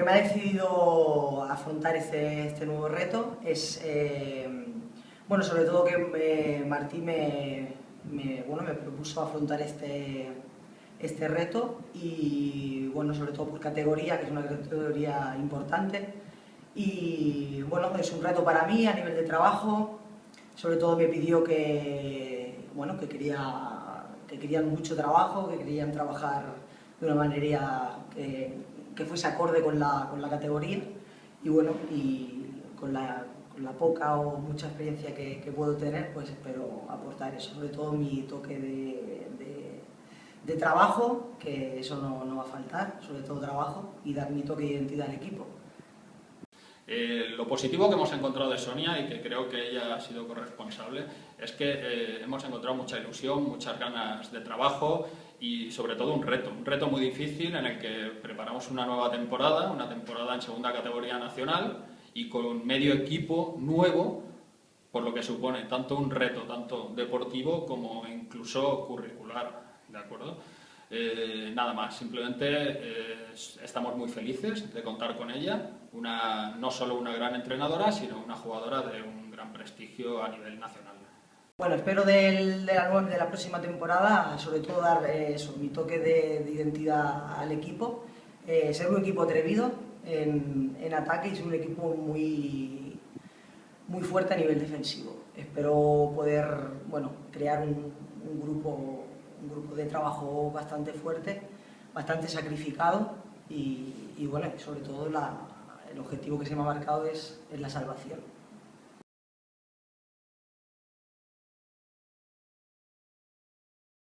me ha decidido afrontar este nuevo reto es, bueno, sobre todo que Martí me propuso afrontar este reto y, bueno, sobre todo por categoría, que es una categoría importante. Y, bueno, es un reto para mí a nivel de trabajo. Sobre todo me pidió que querían mucho trabajo, que querían trabajar de una manera que fuese acorde con la categoría y, bueno, y con la poca o mucha experiencia que puedo tener, pues espero aportar eso, sobre todo mi toque de trabajo, que eso no va a faltar, sobre todo trabajo, y dar mi toque de identidad al equipo. Lo positivo que hemos encontrado de Sonia, y que creo que ella ha sido corresponsable, es que hemos encontrado mucha ilusión, muchas ganas de trabajo y sobre todo un reto muy difícil en el que preparamos una nueva temporada, una temporada en segunda categoría nacional y con medio equipo nuevo, por lo que supone tanto un reto tanto deportivo como incluso curricular, ¿de acuerdo? Nada más, simplemente estamos muy felices de contar con ella, no solo una gran entrenadora, sino una jugadora de un gran prestigio a nivel nacional. Bueno, espero de la próxima temporada, sobre todo dar mi toque de identidad al equipo, ser un equipo atrevido en ataque y ser un equipo muy fuerte a nivel defensivo. Espero poder, bueno, crear un grupo de trabajo bastante fuerte, bastante sacrificado y bueno, sobre todo el objetivo que se me ha marcado es la salvación.